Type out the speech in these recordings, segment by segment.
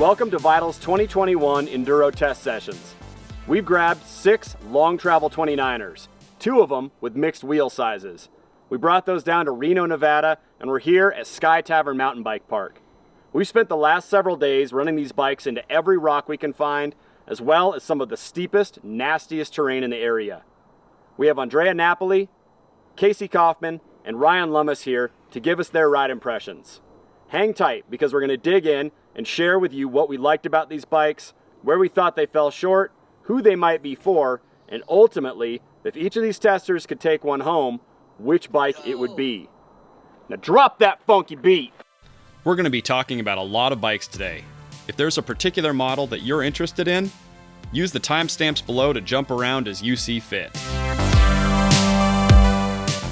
Welcome to Vital's 2021 Enduro Test Sessions. We've grabbed 6 long travel 29ers, 2 of them with mixed wheel sizes. We brought those down to Reno, Nevada, and we're here at Sky Tavern Mountain Bike Park. We've spent the last several days running these bikes into every rock we can find, as well as some of the steepest, nastiest terrain in the area. We have Andrea Napoli, Casey Kaufman, and Ryan Lummis here to give us their ride impressions. Hang tight, because we're going to dig in and share with you what we liked about these bikes, where we thought they fell short, who they might be for, and ultimately, if each of these testers could take one home, which bike it would be. Now drop that funky beat! We're going to be talking about a lot of bikes today. If there's a particular model that you're interested in, use the timestamps below to jump around as you see fit.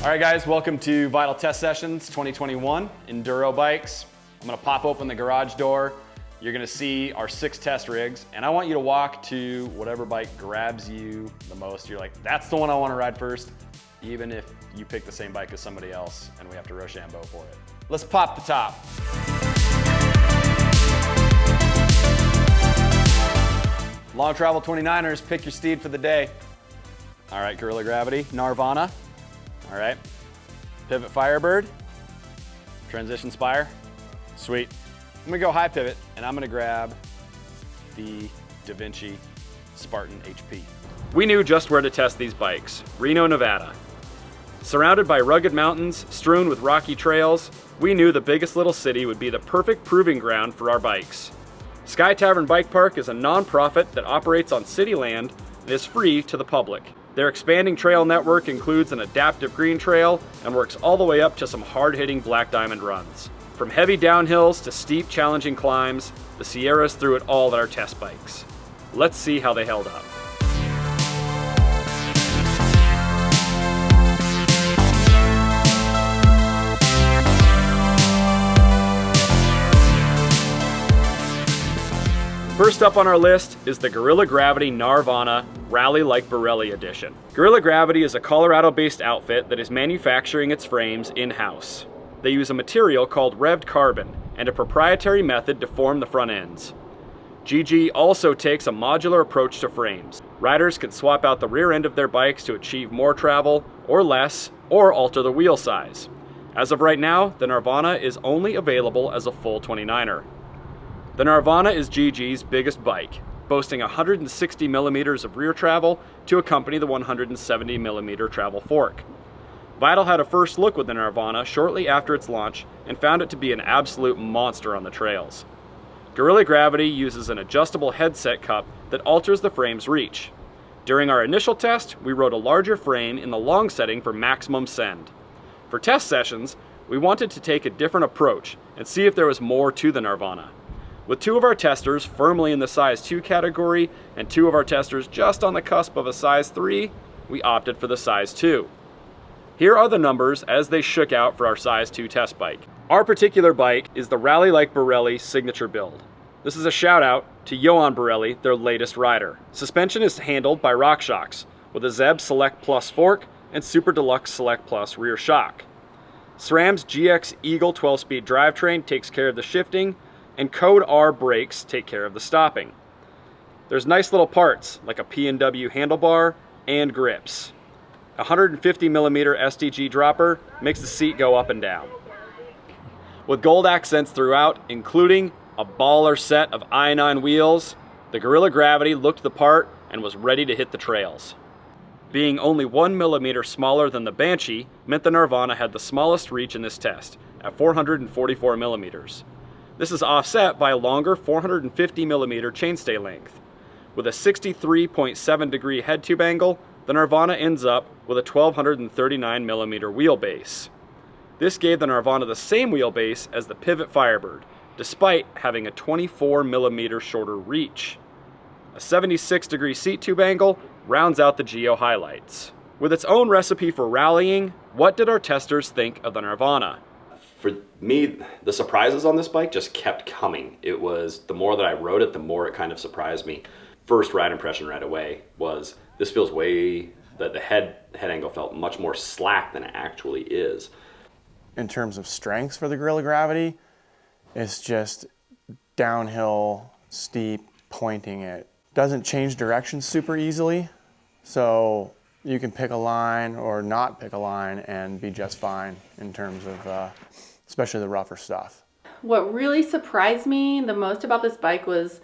All right guys, welcome to Vital Test Sessions 2021 Enduro Bikes. I'm gonna pop open the garage door. You're gonna see our 6 test rigs, and I want you to walk to whatever bike grabs you the most. You're like, that's the one I wanna ride first, even if you pick the same bike as somebody else and we have to Rochambeau for it. Let's pop the top. Long travel 29ers, pick your steed for the day. All right, Guerrilla Gravity, Gnarvana. All right, pivot Firebird, transition Spire, sweet. I'm gonna go high pivot and I'm gonna grab the Devinci Spartan HP. We knew just where to test these bikes, Reno, Nevada. Surrounded by rugged mountains, strewn with rocky trails, we knew the biggest little city would be the perfect proving ground for our bikes. Sky Tavern Bike Park is a non-profit that operates on city land and is free to the public. Their expanding trail network includes an adaptive green trail and works all the way up to some hard-hitting black diamond runs. From heavy downhills to steep, challenging climbs, the Sierras threw it all at our test bikes. Let's see how they held up. First up on our list is the Guerrilla Gravity Gnarvana Rally Like Barelli Edition. Guerrilla Gravity is a Colorado-based outfit that is manufacturing its frames in-house. They use a material called revved carbon and a proprietary method to form the front ends. GG also takes a modular approach to frames. Riders can swap out the rear end of their bikes to achieve more travel or less, or alter the wheel size. As of right now, the Gnarvana is only available as a full 29er. The Gnarvana is GG's biggest bike, boasting 160 millimeters of rear travel to accompany the 170 millimeter travel fork. Vital had a first look with the Gnarvana shortly after its launch and found it to be an absolute monster on the trails. Guerrilla Gravity uses an adjustable headset cup that alters the frame's reach. During our initial test, we rode a larger frame in the long setting for maximum send. For test sessions, we wanted to take a different approach and see if there was more to the Gnarvana. With 2 of our testers firmly in the size 2 category and 2 of our testers just on the cusp of a size 3, we opted for the size 2. Here are the numbers as they shook out for our size 2 test bike. Our particular bike is the Rally Like Barelli signature build. This is a shout out to Johan Barelli, their latest rider. Suspension is handled by RockShox with a Zeb Select Plus fork and Super Deluxe Select Plus rear shock. SRAM's GX Eagle 12-speed drivetrain takes care of the shifting, and Code R brakes take care of the stopping. There's nice little parts like a P&W handlebar and grips. A 150 millimeter SDG dropper makes the seat go up and down. With gold accents throughout, including a baller set of i9 wheels, the Guerrilla Gravity looked the part and was ready to hit the trails. Being only 1 millimeter smaller than the Banshee meant the Gnarvana had the smallest reach in this test at 444 millimeters. This is offset by a longer 450 millimeter chainstay length. With a 63.7 degree head tube angle, the Gnarvana ends up with a 1239 millimeter wheelbase. This gave the Gnarvana the same wheelbase as the Pivot Firebird, despite having a 24 millimeter shorter reach. A 76 degree seat tube angle rounds out the Geo highlights. With its own recipe for rallying, what did our testers think of the Gnarvana? For me, the surprises on this bike just kept coming. It was, the more that I rode it, the more it kind of surprised me. First ride impression right away was, this feels the head angle felt much more slack than it actually is. In terms of strengths for the Guerrilla Gravity, it's just downhill steep, pointing. It doesn't change direction super easily, so you can pick a line or not pick a line and be just fine in terms of especially the rougher stuff. What really surprised me the most about this bike was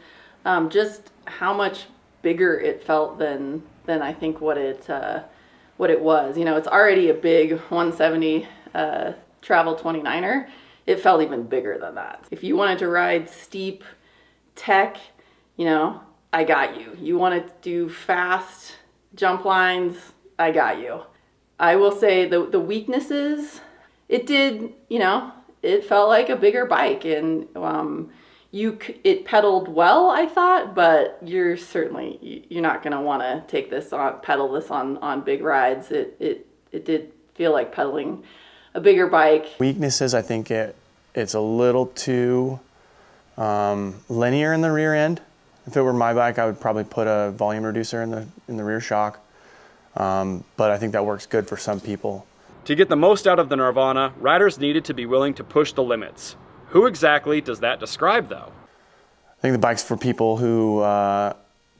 just how much bigger it felt than I think what it was. You know, it's already a big 170 travel 29er. It felt even bigger than that. If you wanted to ride steep tech, you know, I got you. You want to do fast jump lines, I got you. I will say the weaknesses, it did, you know, it felt like a bigger bike, and it pedaled well, I thought, but you're not going to want to take this on, pedal this on big rides. It did feel like pedaling a bigger bike. Weaknesses, I think it's a little too linear in the rear end. If it were my bike, I would probably put a volume reducer in the rear shock, but I think that works good for some people. To get the most out of the Gnarvana, riders needed to be willing to push the limits. Who exactly does that describe, though? I think the bike's for people who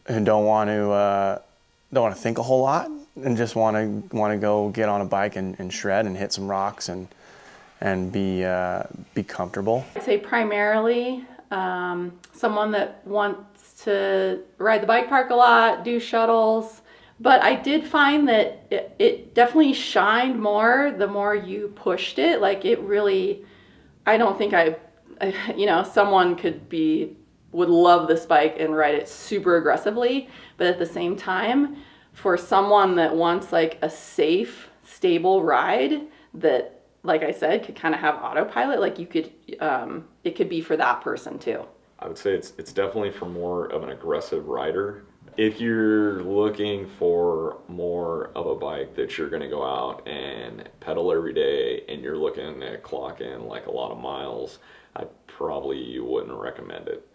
don't want to think a whole lot and just want to go get on a bike and shred and hit some rocks and be comfortable. I'd say primarily someone that wants to ride the bike park a lot, do shuttles. But I did find that it definitely shined more the more you pushed it. Like it really, I don't think you know, someone would love this bike and ride it super aggressively. But at the same time, for someone that wants like a safe, stable ride that, like I said, could kind of have autopilot, like you could, it could be for that person too. I would say it's definitely for more of an aggressive rider. If you're looking for more of a bike that you're going to go out and pedal every day and you're looking to clock in like a lot of miles, I probably wouldn't recommend it.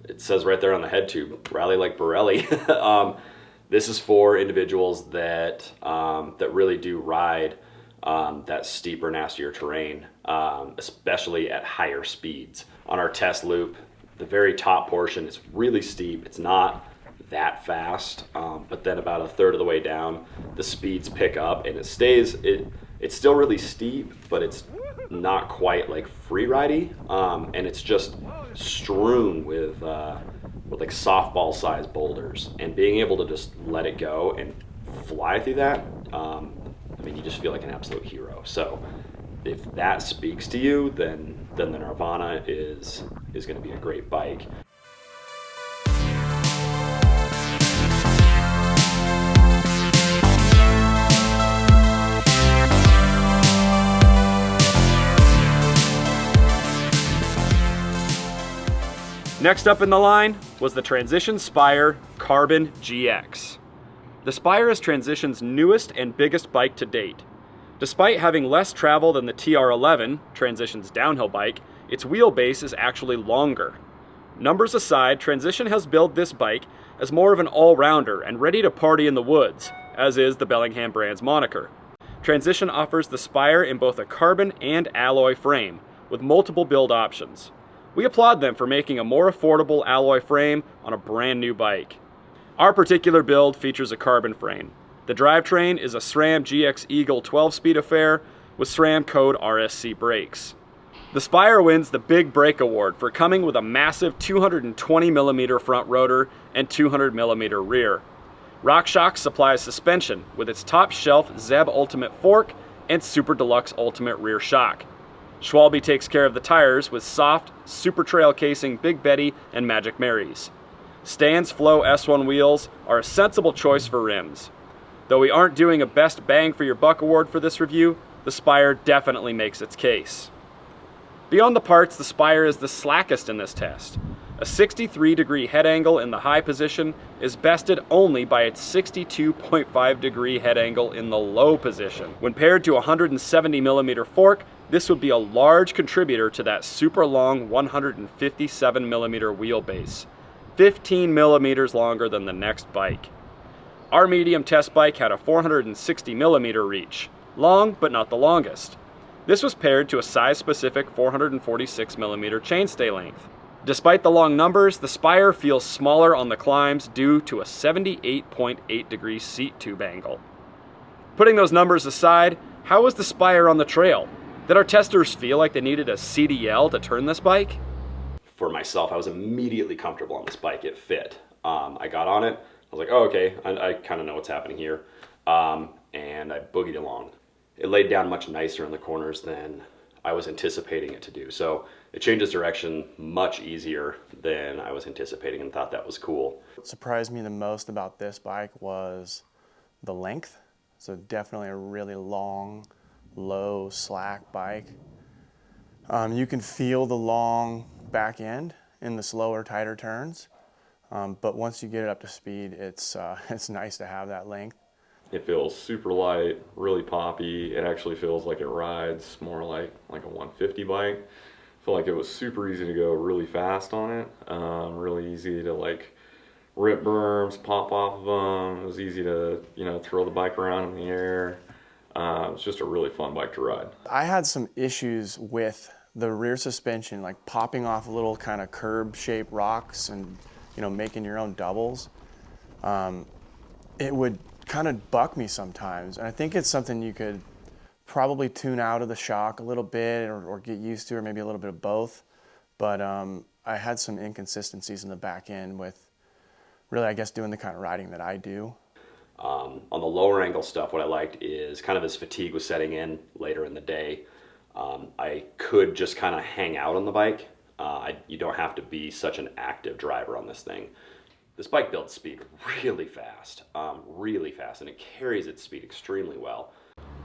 It says right there on the head tube, rally like Barelli. This is for individuals that really do ride that steeper, nastier terrain, especially at higher speeds. On our test loop, the very top portion is really steep. It's not that fast, but then about a third of the way down, the speeds pick up and it's still really steep, but it's not quite like free ridey, and it's just strewn with like softball sized boulders, and being able to just let it go and fly through that, I mean, you just feel like an absolute hero. So if that speaks to you, then the Gnarvana is going to be a great bike. Next up in the line was the Transition Spire Carbon GX. The Spire is Transition's newest and biggest bike to date. Despite having less travel than the TR11, Transition's downhill bike, its wheelbase is actually longer. Numbers aside, Transition has billed this bike as more of an all-rounder and ready to party in the woods, as is the Bellingham brand's moniker. Transition offers the Spire in both a carbon and alloy frame, with multiple build options. We applaud them for making a more affordable alloy frame on a brand new bike. Our particular build features a carbon frame. The drivetrain is a SRAM GX Eagle 12-speed affair with SRAM code RSC brakes. The Spire wins the Big Brake Award for coming with a massive 220mm front rotor and 200mm rear. RockShox supplies suspension with its top shelf Zeb Ultimate fork and Super Deluxe Ultimate rear shock. Schwalbe takes care of the tires with soft, Super Trail casing Big Betty and Magic Marys. Stan's Flow S1 wheels are a sensible choice for rims. Though we aren't doing a Best Bang for Your Buck award for this review, the Spire definitely makes its case. Beyond the parts, the Spire is the slackest in this test. A 63-degree head angle in the high position is bested only by its 62.5-degree head angle in the low position. When paired to a 170mm fork, this would be a large contributor to that super long 157mm wheelbase, 15mm longer than the next bike. Our medium test bike had a 460mm reach, long but not the longest. This was paired to a size-specific 446mm chainstay length. Despite the long numbers, the Spire feels smaller on the climbs due to a 78.8 degree seat tube angle. Putting those numbers aside, how was the Spire on the trail? Did our testers feel like they needed a CDL to turn this bike? For myself, I was immediately comfortable on this bike. It fit. I got on it. I was like, oh, okay, I kind of know what's happening here. And I boogied along. It laid down much nicer in the corners than I was anticipating it to do. So it changes direction much easier than I was anticipating, and thought that was cool. What surprised me the most about this bike was the length. So definitely a really long, low, slack bike. You can feel the long back end in the slower, tighter turns. But once you get it up to speed, it's nice to have that length. It feels super light, really poppy. It actually feels like it rides more like a 150 bike. I feel like it was super easy to go really fast on it. Really easy to like rip berms, pop off of them. It was easy to, throw the bike around in the air. It's just a really fun bike to ride. I had some issues with the rear suspension, like popping off little kind of curb-shaped rocks and making your own doubles. It would kind of buck me sometimes, and I think it's something you could probably tune out of the shock a little bit or get used to, or maybe a little bit of both. But I had some inconsistencies in the back end with really, I guess, doing the kind of riding that I do. On the lower angle stuff, what I liked is kind of as fatigue was setting in later in the day, I could just kind of hang out on the bike. You don't have to be such an active driver on this thing. This bike builds speed really fast, and it carries its speed extremely well.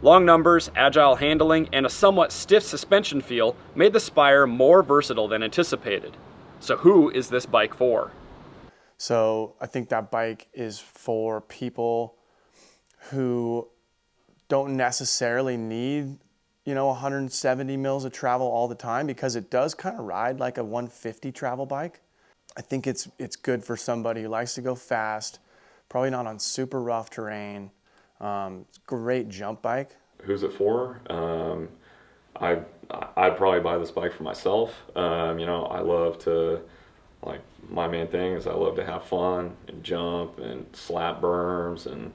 Long numbers, agile handling, and a somewhat stiff suspension feel made the Spire more versatile than anticipated. So who is this bike for? So I think that bike is for people who don't necessarily need 170 mils of travel all the time, because it does kind of ride like a 150 travel bike. I think it's good for somebody who likes to go fast, probably not on super rough terrain. It's a great jump bike. Who's it for? I'd probably buy this bike for myself. I love to, my main thing is I love to have fun and jump and slap berms, and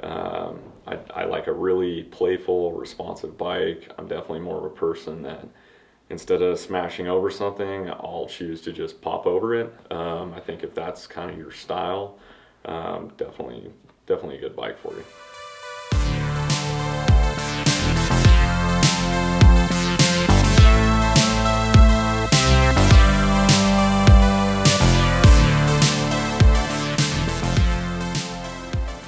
I like a really playful, responsive bike. I'm definitely more of a person that instead of smashing over something, I'll choose to just pop over it. I think if that's kind of your style, definitely a good bike for you.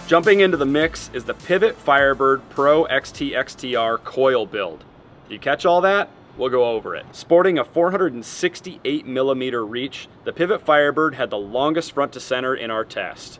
Jumping into the mix is the Pivot Firebird Pro XT XTR Coil build. Did you catch all that? We'll go over it. Sporting a 468mm reach, the Pivot Firebird had the longest front to center in our test.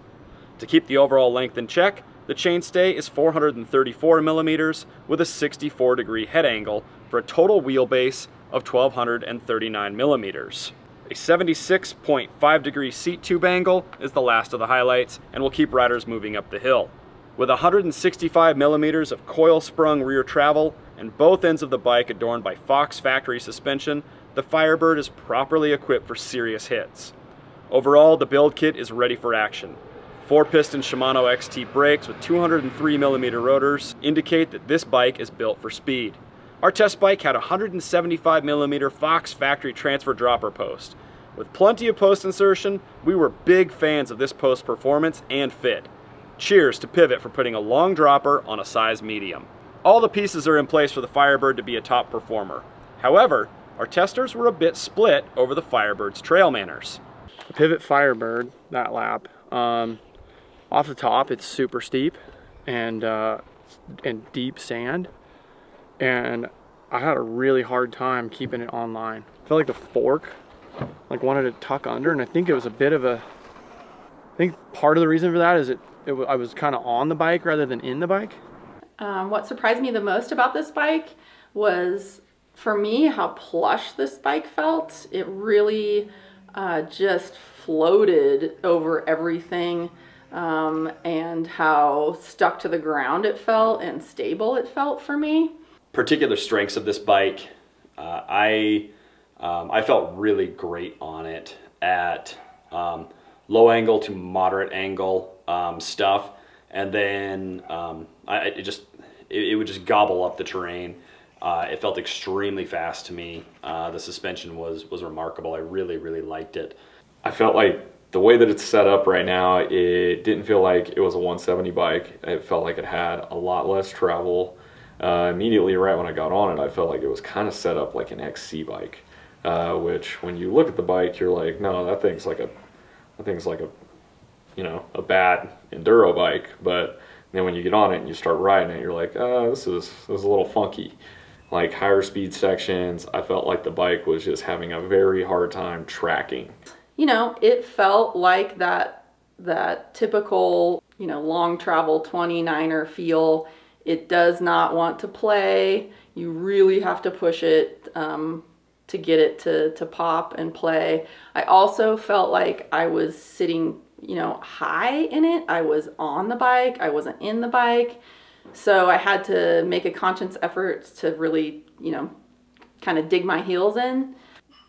To keep the overall length in check, the chainstay is 434mm with a 64-degree head angle for a total wheelbase of 1239mm. A 76.5-degree seat tube angle is the last of the highlights and will keep riders moving up the hill. With 165mm of coil-sprung rear travel and both ends of the bike adorned by Fox factory suspension, the Firebird is properly equipped for serious hits. Overall, the build kit is ready for action. 4-piston Shimano XT brakes with 203mm rotors indicate that this bike is built for speed. Our test bike had a 175mm Fox factory transfer dropper post. With plenty of post insertion, we were big fans of this post performance and fit. Cheers to Pivot for putting a long dropper on a size medium. All the pieces are in place for the Firebird to be a top performer. However, our testers were a bit split over the Firebird's trail manners. The Pivot Firebird, that lap, off the top it's super steep and deep sand, and I had a really hard time keeping it on line. I felt like the fork wanted to tuck under, and I think it was a bit of a, I think part of the reason for that is I was kind of on the bike rather than in the bike. What surprised me the most about this bike was, for me, how plush this bike felt. It really just floated over everything, and how stuck to the ground it felt and stable it felt for me. Particular strengths of this bike, I I felt really great on it at low angle to moderate angle stuff, and then it would just gobble up the terrain. It felt extremely fast to me. The suspension was remarkable. I really liked it. I felt like the way that it's set up right now, it didn't feel like it was a 170 bike. It felt like it had a lot less travel. Immediately right when I got on it, I felt like it was kind of set up like an XC bike, which when you look at the bike, you're like, no, that thing's like a a bad enduro bike. But then when you get on it and you start riding it, you're like, this is a little funky. Like higher speed sections, I felt like the bike was just having a very hard time tracking. You know, it felt like that typical, long travel 29er feel. It does not want to play. You really have to push it to get it to pop and play. I also felt like I was sitting, high in it. I was on the bike. I wasn't in the bike. So I had to make a conscious effort to really, kind of dig my heels in.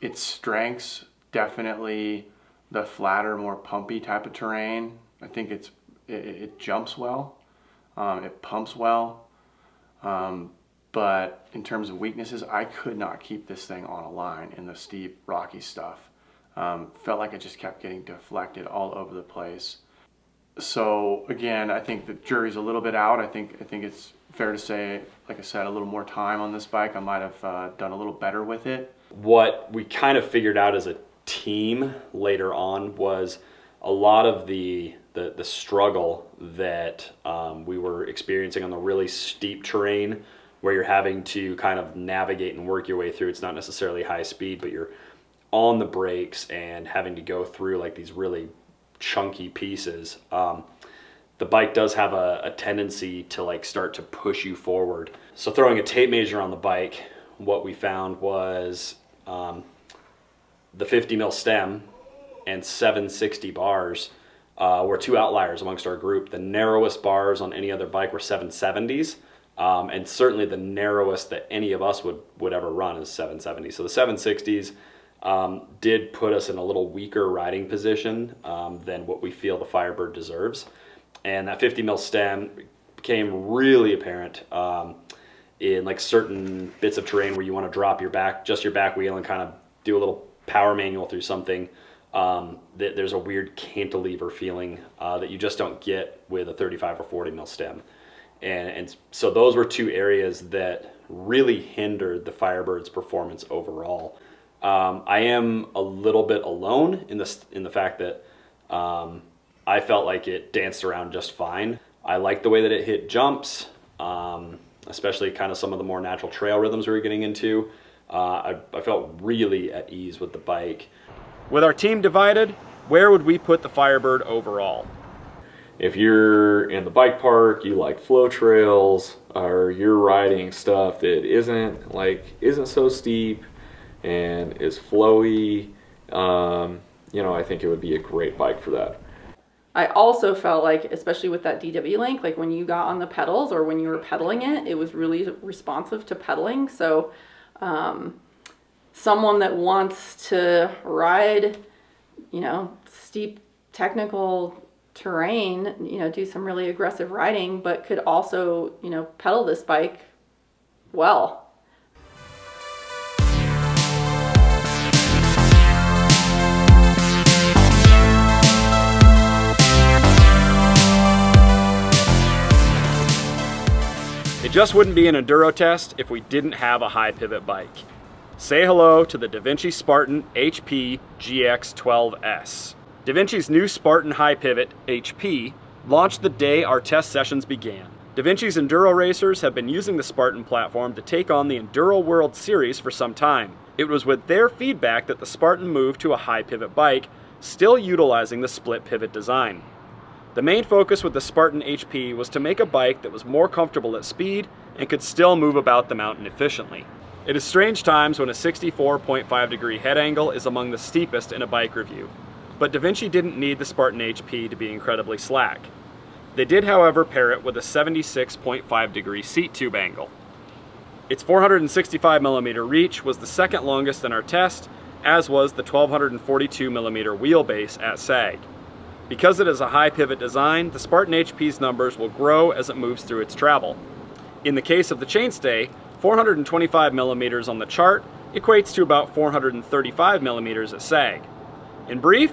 Its strengths, definitely the flatter, more pumpy type of terrain. I think it jumps well, it pumps well, but in terms of weaknesses, I could not keep this thing on a line in the steep, rocky stuff. Felt like it just kept getting deflected all over the place. So again, I think the jury's a little bit out. I think it's fair to say, like I said, a little more time on this bike, I might have done a little better with it. What we kind of figured out as a team later on was a lot of the struggle that we were experiencing on the really steep terrain, where you're having to kind of navigate and work your way through. It's not necessarily high speed, but you're on the brakes and having to go through like these really chunky pieces. The bike does have a tendency to like start to push you forward. So throwing a tape measure on the bike, what we found was the 50 mil stem and 760 bars were two outliers amongst our group. The narrowest bars on any other bike were 770s, and certainly the narrowest that any of us would ever run is 770. So the 760s did put us in a little weaker riding position than what we feel the Firebird deserves. And that 50 mil stem became really apparent in like certain bits of terrain where you want to drop your back wheel and kind of do a little power manual through something. There's a weird cantilever feeling that you just don't get with a 35 or 40 mil stem. And so those were two areas that really hindered the Firebird's performance overall. I am a little bit alone in the fact that I felt like it danced around just fine. I liked the way that it hit jumps, especially kind of some of the more natural trail rhythms we were getting into. I felt really at ease with the bike. With our team divided, where would we put the Firebird overall? If you're in the bike park, you like flow trails, or you're riding stuff that isn't so steep and is flowy, I think it would be a great bike for that. I also felt like, especially with that DW link, like when you got on the pedals or when you were pedaling it, it was really responsive to pedaling. So someone that wants to ride, steep technical terrain, do some really aggressive riding, but could also, pedal this bike well. It just wouldn't be an enduro test if we didn't have a high pivot bike. Say hello to the Devinci Spartan HP GX 12S. Devinci's new Spartan High Pivot HP launched the day our test sessions began. Devinci's enduro racers have been using the Spartan platform to take on the Enduro World Series for some time. It was with their feedback that the Spartan moved to a high pivot bike, still utilizing the split pivot design. The main focus with the Spartan HP was to make a bike that was more comfortable at speed and could still move about the mountain efficiently. It is strange times when a 64.5 degree head angle is among the steepest in a bike review, but Devinci didn't need the Spartan HP to be incredibly slack. They did, however, pair it with a 76.5 degree seat tube angle. Its 465mm reach was the second longest in our test, as was the 1242mm wheelbase at SAG. Because it is a high pivot design, the Spartan HP's numbers will grow as it moves through its travel. In the case of the chainstay, 425mm on the chart equates to about 435mm at SAG. In brief,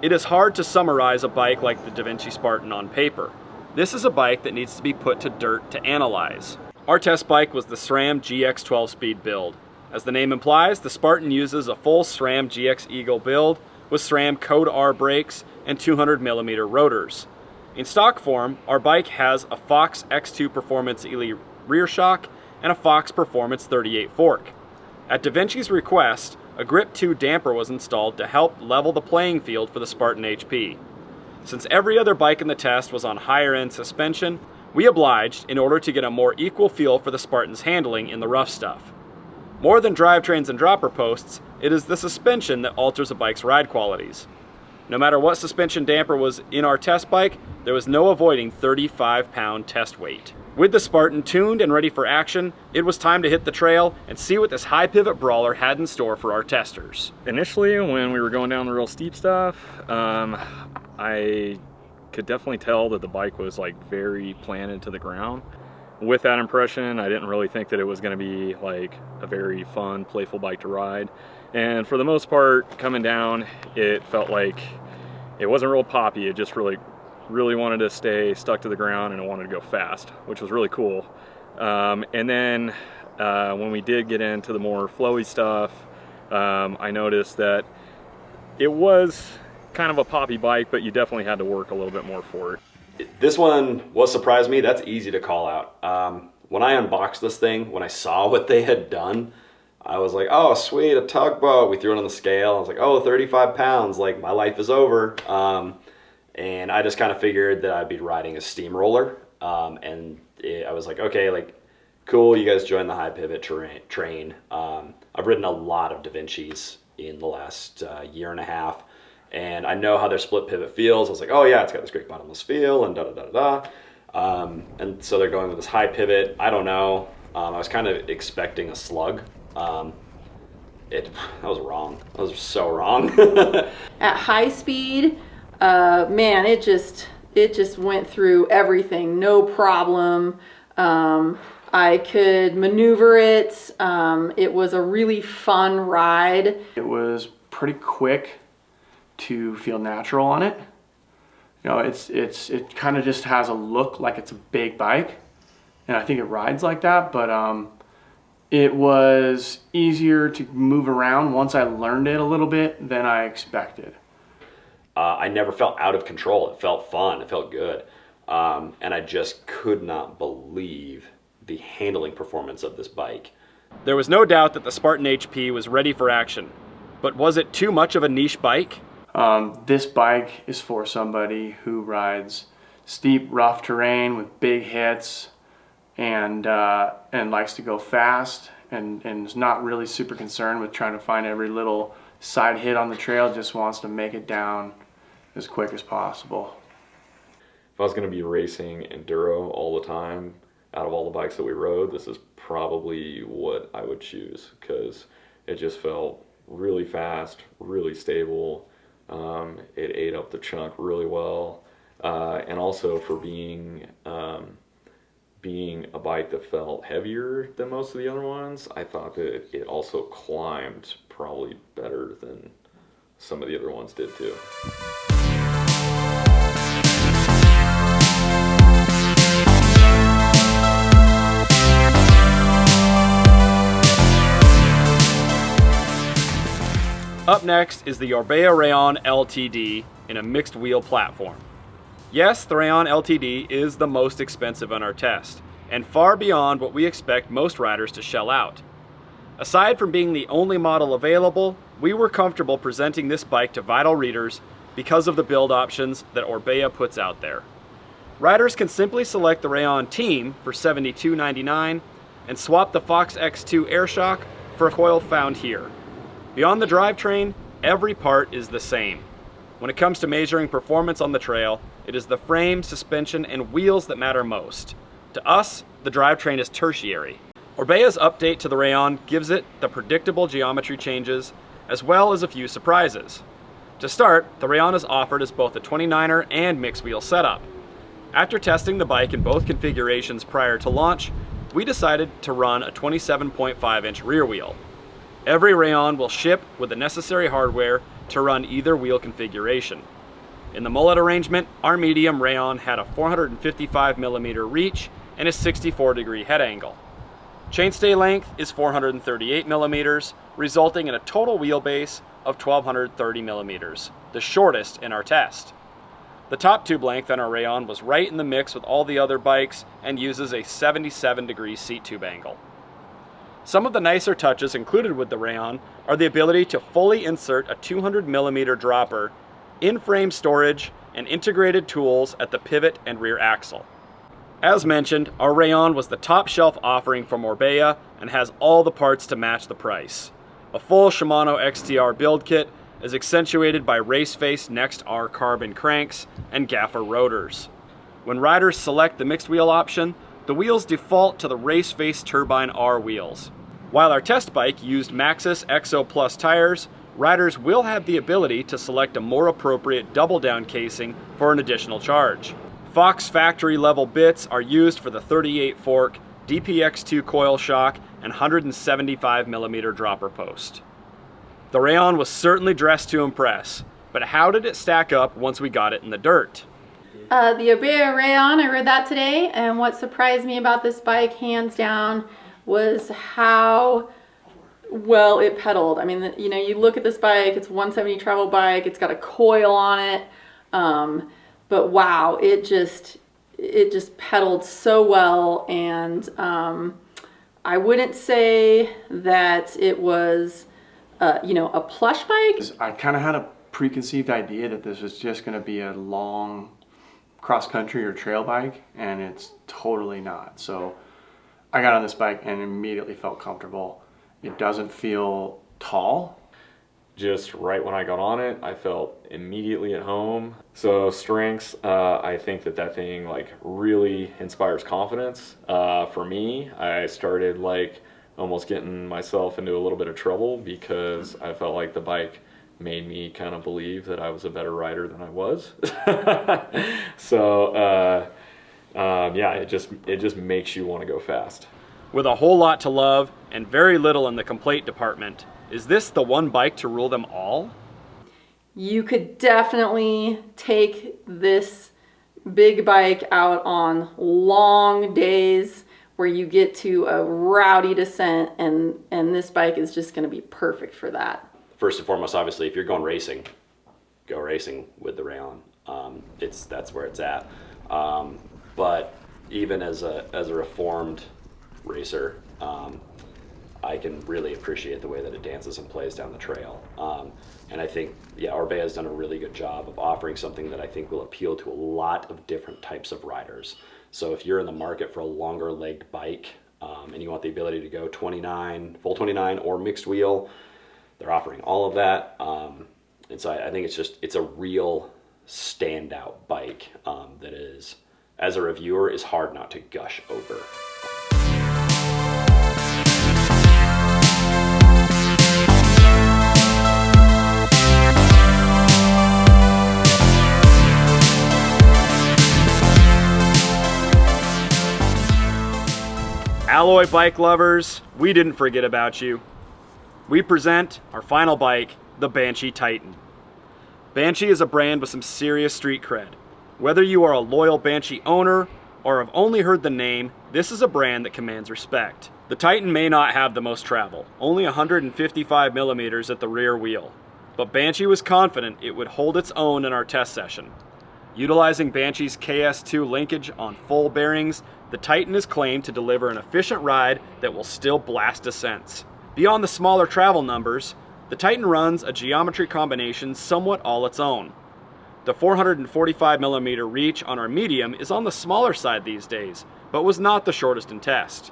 it is hard to summarize a bike like the Devinci Spartan on paper. This is a bike that needs to be put to dirt to analyze. Our test bike was the SRAM GX 12-speed build. As the name implies, the Spartan uses a full SRAM GX Eagle build with SRAM Code R brakes and 200mm rotors. In stock form, our bike has a Fox X2 Performance Elite rear shock and a Fox Performance 38 fork. At Devinci's request, a Grip 2 damper was installed to help level the playing field for the Spartan HP. Since every other bike in the test was on higher end suspension, we obliged in order to get a more equal feel for the Spartan's handling in the rough stuff. More than drivetrains and dropper posts, it is the suspension that alters a bike's ride qualities. No matter what suspension damper was in our test bike, there was no avoiding 35-pound test weight. With the Spartan tuned and ready for action, it was time to hit the trail and see what this high pivot brawler had in store for our testers. Initially, when we were going down the real steep stuff, I could definitely tell that the bike was like very planted to the ground. With that impression, I didn't really think that it was going to be like a very fun, playful bike to ride. And for the most part, coming down, it felt like it wasn't real poppy. It just really wanted to stay stuck to the ground, and it wanted to go fast, which was really cool. And then when we did get into the more flowy stuff, I noticed that it was kind of a poppy bike, but you definitely had to work a little bit more for it. This one was surprised me. That's easy to call out. When I unboxed this thing, when I saw what they had done, I was like, oh, sweet, a tugboat. We threw it on the scale. I was like, oh, 35 pounds, like my life is over. And I just kind of figured that I'd be riding a steamroller. I was like, okay, like, cool, you guys joined the high pivot train. I've ridden a lot of Devinci's in the last year and a half. And I know how their split pivot feels. I was like, oh yeah, it's got this great bottomless feel and da-da-da-da-da. And so they're going with this high pivot. I don't know. I was kind of expecting a slug. I was wrong. I was so wrong. At high speed, man, it just went through everything, no problem. I could maneuver it. It was a really fun ride. It was pretty quick to feel natural on it. You know, it kind of just has a look like it's a big bike, and I think it rides like that, but it was easier to move around once I learned it a little bit than I expected. I never felt out of control. It felt fun. It felt good. And I just could not believe the handling performance of this bike. There was no doubt that the Spartan HP was ready for action, but was it too much of a niche bike? This bike is for somebody who rides steep, rough terrain with big hits and likes to go fast and is not really super concerned with trying to find every little side hit on the trail, just wants to make it down as quick as possible. If I was going to be racing enduro all the time, out of all the bikes that we rode, this is probably what I would choose, because it just felt really fast, really stable. It ate up the chunk really well, and also for being a bike that felt heavier than most of the other ones, I thought that it also climbed probably better than some of the other ones did too. Up next is the Orbea Rallon LTD in a mixed wheel platform. Yes, the Rallon LTD is the most expensive on our test, and far beyond what we expect most riders to shell out. Aside from being the only model available, we were comfortable presenting this bike to Vital readers because of the build options that Orbea puts out there. Riders can simply select the Rallon Team for $72.99 and swap the Fox X2 Airshock for a coil found here. Beyond the drivetrain, every part is the same. When it comes to measuring performance on the trail, it is the frame, suspension, and wheels that matter most. To us, the drivetrain is tertiary. Orbea's update to the Rayon gives it the predictable geometry changes, as well as a few surprises. To start, the Rayon is offered as both a 29er and mixed wheel setup. After testing the bike in both configurations prior to launch, we decided to run a 27.5-inch rear wheel. Every Rayon will ship with the necessary hardware to run either wheel configuration. In the mullet arrangement, our medium Rayon had a 455mm reach and a 64-degree head angle. Chainstay length is 438mm, resulting in a total wheelbase of 1230mm, the shortest in our test. The top tube length on our Rayon was right in the mix with all the other bikes and uses a 77-degree seat tube angle. Some of the nicer touches included with the Rayon are the ability to fully insert a 200mm dropper, in-frame storage, and integrated tools at the pivot and rear axle. As mentioned, our Rayon was the top shelf offering from Orbea and has all the parts to match the price. A full Shimano XTR build kit is accentuated by race-face Next R carbon cranks and gaffer rotors. When riders select the mixed wheel option, the wheels default to the race-face Turbine R wheels. While our test bike used Maxxis Exo Plus tires, riders will have the ability to select a more appropriate double-down casing for an additional charge. Fox factory level bits are used for the 38 fork, DPX2 coil shock, and 175mm dropper post. The Rayon was certainly dressed to impress, but how did it stack up once we got it in the dirt? The Orbea Rallon, I rode that today, and what surprised me about this bike, hands down, was how well it pedaled. I mean, you know, you look at this bike, it's a 170 travel bike, it's got a coil on it, but wow, it just pedaled so well, and I wouldn't say that it was, you know, a plush bike. I kind of had a preconceived idea that this was just going to be a long cross-country or trail bike, and it's totally not. So I got on this bike and immediately felt comfortable. It doesn't feel tall. Just right when I got on it, I felt immediately at home. So strengths, I think that thing like really inspires confidence. For me, I started like almost getting myself into a little bit of trouble because I felt like the bike made me kind of believe that I was a better rider than I was. So yeah, it just makes you want to go fast. With a whole lot to love and very little in the complaint department, is this the one bike to rule them all? You could definitely take this big bike out on long days where you get to a rowdy descent, and this bike is just going to be perfect for that. First and foremost, obviously, if you're going racing, go racing with the Rayon. That's where it's at. But even as a reformed racer, I can really appreciate the way that it dances and plays down the trail. And I think, yeah, Orbea has done a really good job of offering something that I think will appeal to a lot of different types of riders. So if you're in the market for a longer legged bike and you want the ability to go 29, full 29 or mixed wheel, they're offering all of that. And so I think it's a real standout bike that is, as a reviewer, is hard not to gush over. Alloy bike lovers, we didn't forget about you. We present our final bike, the Banshee Titan. Banshee is a brand with some serious street cred. Whether you are a loyal Banshee owner or have only heard the name, this is a brand that commands respect. The Titan may not have the most travel, only 155mm at the rear wheel, but Banshee was confident it would hold its own in our test session. Utilizing Banshee's KS2 linkage on full bearings, the Titan is claimed to deliver an efficient ride that will still blast descents. Beyond the smaller travel numbers, the Titan runs a geometry combination somewhat all its own. The 445mm reach on our medium is on the smaller side these days, but was not the shortest in test.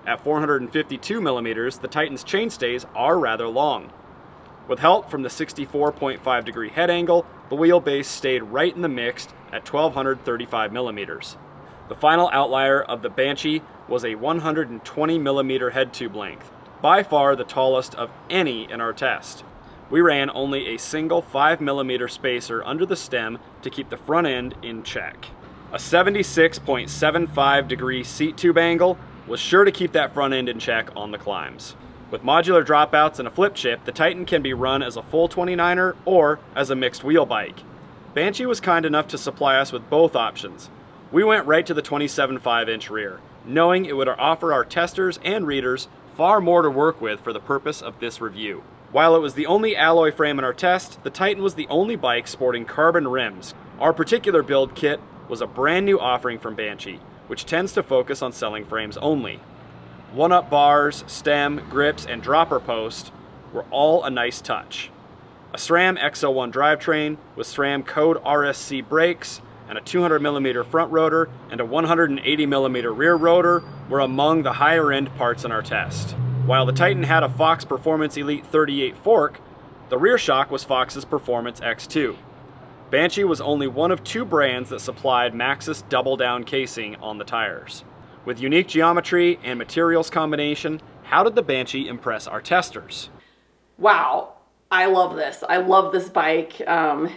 At 452mm, the Titan's chainstays are rather long. With help from the 64.5 degree head angle, the wheelbase stayed right in the mixed at 1235mm. The final outlier of the Banshee was a 120 millimeter head tube length, by far the tallest of any in our test. We ran only a single 5 millimeter spacer under the stem to keep the front end in check. A 76.75 degree seat tube angle was sure to keep that front end in check on the climbs. With modular dropouts and a flip chip, the Titan can be run as a full 29er or as a mixed wheel bike. Banshee was kind enough to supply us with both options. We went right to the 27.5 inch rear, knowing it would offer our testers and readers far more to work with for the purpose of this review. While it was the only alloy frame in our test, the Titan was the only bike sporting carbon rims. Our particular build kit was a brand new offering from Banshee, which tends to focus on selling frames only. One-up bars, stem, grips, and dropper post were all a nice touch. A SRAM X01 drivetrain with SRAM Code RSC brakes and a 200mm front rotor and a 180mm rear rotor were among the higher end parts in our test. While the Titan had a Fox Performance Elite 38 fork, the rear shock was Fox's Performance X2. Banshee was only one of 2 brands that supplied Maxxis double down casing on the tires. With unique geometry and materials combination, how did the Banshee impress our testers? Wow, I love this. I love this bike. I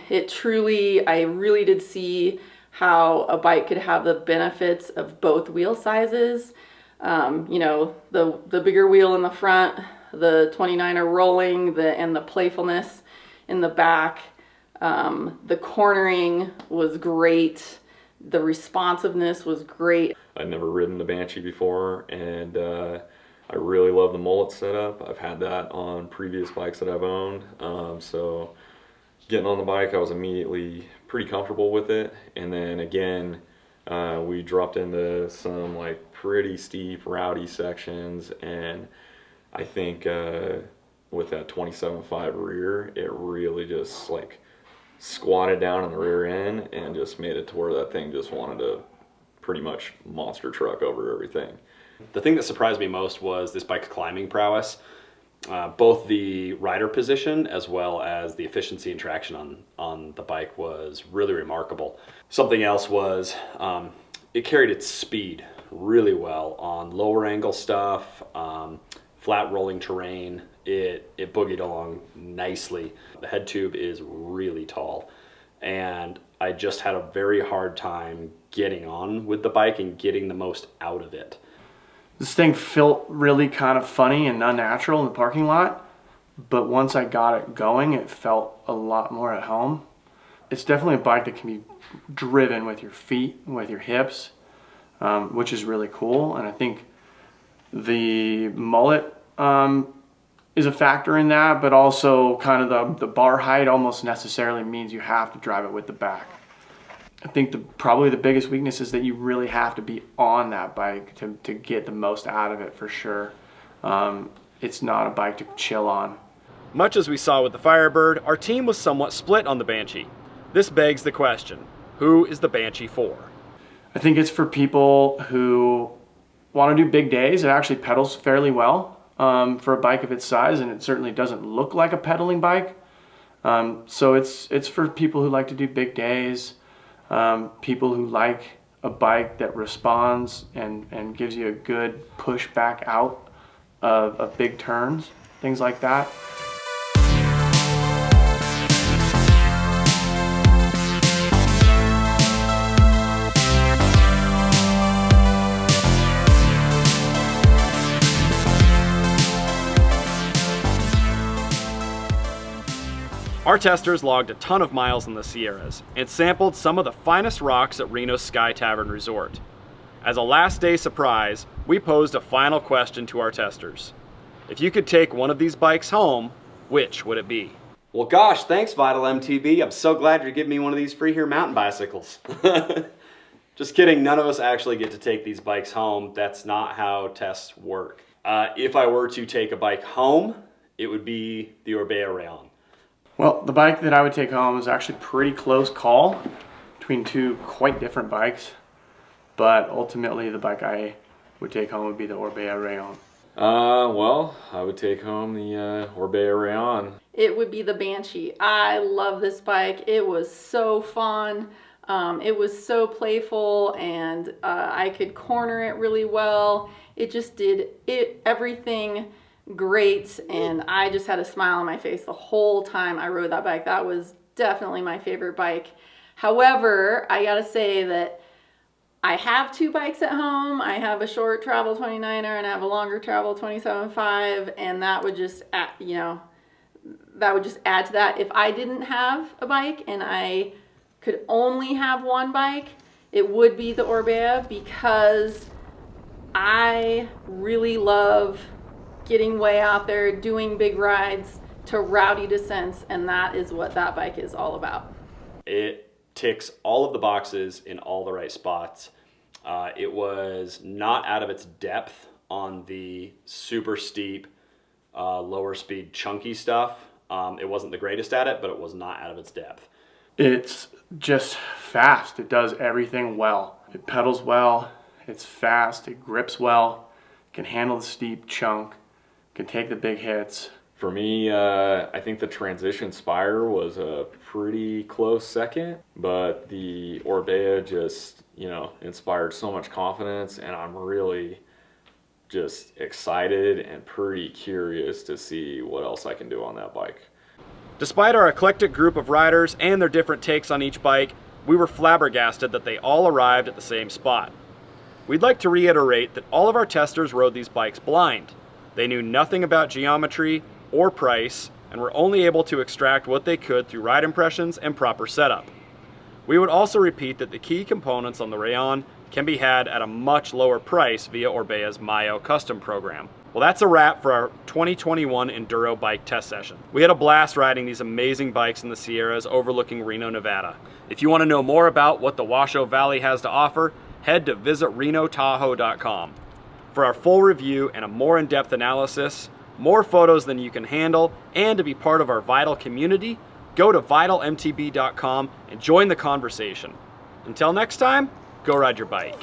really did see how a bike could have the benefits of both wheel sizes. You know, the bigger wheel in the front, the 29er rolling, and the playfulness in the back. The cornering was great. The responsiveness was great. I'd never ridden the Banshee before, and I really love the mullet setup. I've had that on previous bikes that I've owned. So getting on the bike, I was immediately pretty comfortable with it. And then again, we dropped into some like pretty steep, rowdy sections, and I think with that 27.5 rear, it really just like squatted down on the rear end and just made it to where that thing just wanted to pretty much monster truck over everything. The thing that surprised me most was this bike's climbing prowess. Both the rider position as well as the efficiency and traction on the bike was really remarkable. Something else was it carried its speed really well on lower angle stuff, flat rolling terrain. It boogied along nicely. The head tube is really tall, and I just had a very hard time getting on with the bike and getting the most out of it. This thing felt really kind of funny and unnatural in the parking lot, but once I got it going, it felt a lot more at home. It's definitely a bike that can be driven with your feet and with your hips, which is really cool. And I think the mullet is a factor in that, but also kind of the bar height almost necessarily means you have to drive it with the back. I think probably the biggest weakness is that you really have to be on that bike to get the most out of it for sure. It's not a bike to chill on. Much as we saw with the Firebird, our team was somewhat split on the Banshee. This begs the question, who is the Banshee for? I think it's for people who want to do big days. It actually pedals fairly well for a bike of its size, and it certainly doesn't look like a pedaling bike. So it's for people who like to do big days, people who like a bike that responds and gives you a good push back out of big turns, things like that. Our testers logged a ton of miles in the Sierras and sampled some of the finest rocks at Reno's Sky Tavern Resort. As a last day surprise, we posed a final question to our testers. If you could take one of these bikes home, which would it be? Well, gosh, thanks, Vital MTB. I'm so glad you're giving me one of these free here mountain bicycles. Just kidding, none of us actually get to take these bikes home. That's not how tests work. If I were to take a bike home, it would be the Orbea Rallon. Well, the bike that I would take home is actually a pretty close call between two quite different bikes, but ultimately the bike I would take home would be the Orbea Rallon. Well, I would take home the Orbea Rallon. It would be the Banshee. I love this bike. It was so fun. It was so playful, and I could corner it really well. It just did everything great, and I just had a smile on my face the whole time I rode that bike. That was definitely my favorite bike. However, I gotta say that I have 2 bikes at home. I have a short travel 29er and I have a longer travel 27.5, and that would just add, that would just add to that. If I didn't have a bike and I could only have one bike, it would be the Orbea, because I really love getting way out there, doing big rides to rowdy descents, and that is what that bike is all about. It ticks all of the boxes in all the right spots. It was not out of its depth on the super steep, lower speed, chunky stuff. It wasn't the greatest at it, but it was not out of its depth. It's just fast. It does everything well. It pedals well, it's fast, it grips well, can handle the steep chunk, can take the big hits. For me, I think the Transition Spire was a pretty close second, but the Orbea just, inspired so much confidence, and I'm really just excited and pretty curious to see what else I can do on that bike. Despite our eclectic group of riders and their different takes on each bike, we were flabbergasted that they all arrived at the same spot. We'd like to reiterate that all of our testers rode these bikes blind. They knew nothing about geometry or price, and were only able to extract what they could through ride impressions and proper setup. We would also repeat that the key components on the Rayon can be had at a much lower price via Orbea's Mayo custom program. Well, that's a wrap for our 2021 Enduro bike test session. We had a blast riding these amazing bikes in the Sierras overlooking Reno, Nevada. If you want to know more about what the Washoe Valley has to offer, head to visitRenoTahoe.com. For our full review and a more in-depth analysis, more photos than you can handle, and to be part of our Vital community, go to vitalmtb.com and join the conversation. Until next time, go ride your bike.